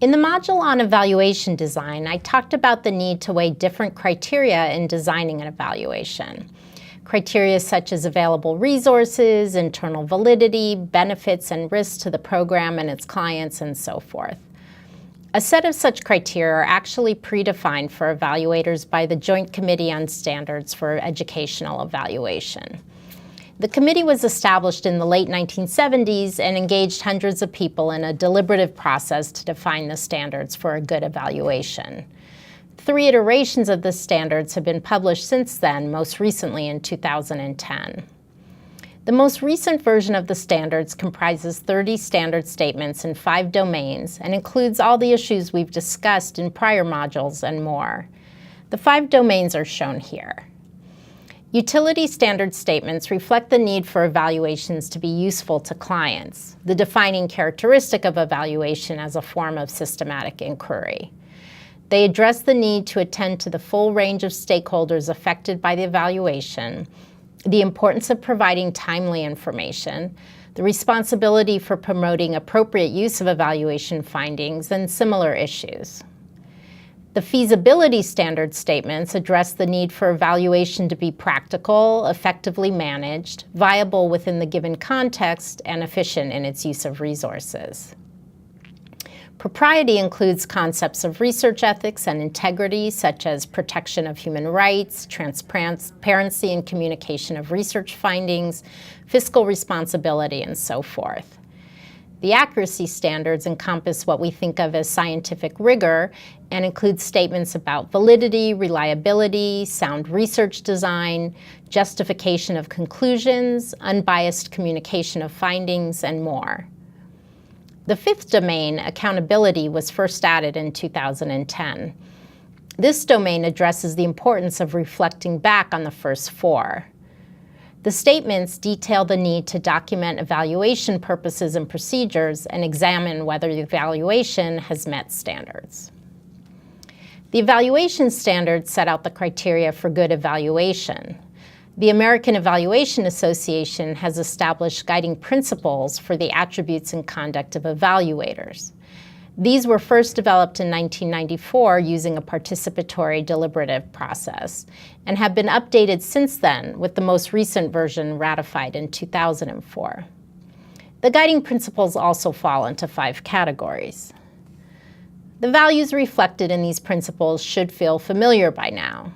In the module on evaluation design, I talked about the need to weigh different criteria in designing an evaluation. Criteria such as available resources, internal validity, benefits and risks to the program and its clients, and so forth. A set of such criteria are actually predefined for evaluators by the Joint Committee on Standards for Educational Evaluation. The committee was established in the late 1970s and engaged hundreds of people in a deliberative process to define the standards for a good evaluation. 3 iterations of the standards have been published since then, most recently in 2010. The most recent version of the standards comprises 30 standard statements in 5 domains and includes all the issues we've discussed in prior modules and more. The 5 domains are shown here. Utility standard statements reflect the need for evaluations to be useful to clients, the defining characteristic of evaluation as a form of systematic inquiry. They address the need to attend to the full range of stakeholders affected by the evaluation, the importance of providing timely information, the responsibility for promoting appropriate use of evaluation findings, and similar issues. The feasibility standard statements address the need for evaluation to be practical, effectively managed, viable within the given context, and efficient in its use of resources. Propriety includes concepts of research ethics and integrity, such as protection of human rights, transparency and communication of research findings, fiscal responsibility, and so forth. The accuracy standards encompass what we think of as scientific rigor and include statements about validity, reliability, sound research design, justification of conclusions, unbiased communication of findings, and more. The 5th domain, accountability, was first added in 2010. This domain addresses the importance of reflecting back on the first 4. The statements detail the need to document evaluation purposes and procedures and examine whether the evaluation has met standards. The evaluation standards set out the criteria for good evaluation. The American Evaluation Association has established guiding principles for the attributes and conduct of evaluators. These were first developed in 1994 using a participatory deliberative process and have been updated since then, with the most recent version ratified in 2004. The guiding principles also fall into 5 categories. The values reflected in these principles should feel familiar by now.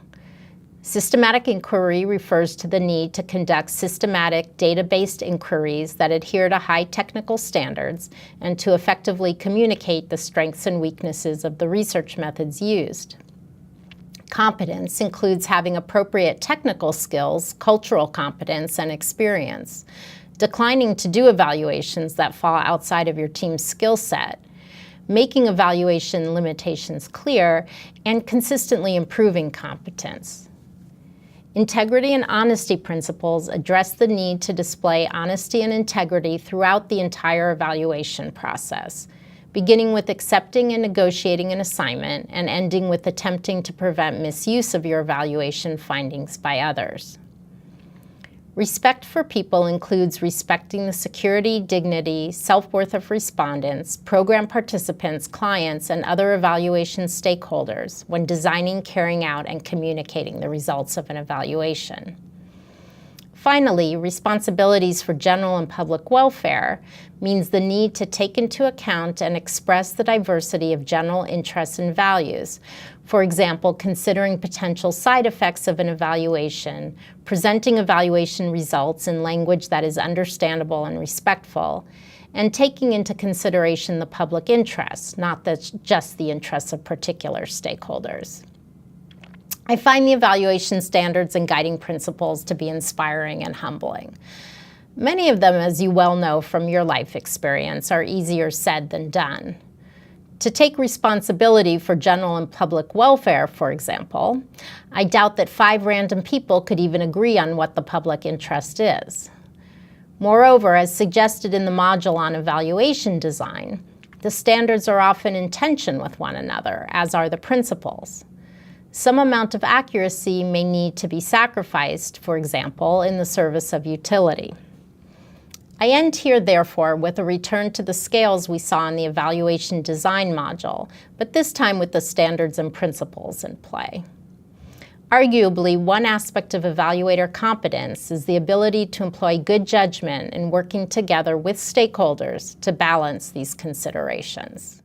Systematic inquiry refers to the need to conduct systematic, data-based inquiries that adhere to high technical standards and to effectively communicate the strengths and weaknesses of the research methods used. Competence includes having appropriate technical skills, cultural competence, and experience, declining to do evaluations that fall outside of your team's skill set, making evaluation limitations clear, and consistently improving competence. Integrity and honesty principles address the need to display honesty and integrity throughout the entire evaluation process, beginning with accepting and negotiating an assignment and ending with attempting to prevent misuse of your evaluation findings by others. Respect for people includes respecting the security, dignity, self-worth of respondents, program participants, clients, and other evaluation stakeholders when designing, carrying out, and communicating the results of an evaluation. Finally, responsibilities for general and public welfare means the need to take into account and express the diversity of general interests and values. For example, considering potential side effects of an evaluation, presenting evaluation results in language that is understandable and respectful, and taking into consideration the public interest, not just the interests of particular stakeholders. I find the evaluation standards and guiding principles to be inspiring and humbling. Many of them, as you well know from your life experience, are easier said than done. To take responsibility for general and public welfare, for example, I doubt that 5 random people could even agree on what the public interest is. Moreover, as suggested in the module on evaluation design, the standards are often in tension with one another, as are the principles. Some amount of accuracy may need to be sacrificed, for example, in the service of utility. I end here, therefore, with a return to the scales we saw in the evaluation design module, but this time with the standards and principles in play. Arguably, one aspect of evaluator competence is the ability to employ good judgment in working together with stakeholders to balance these considerations.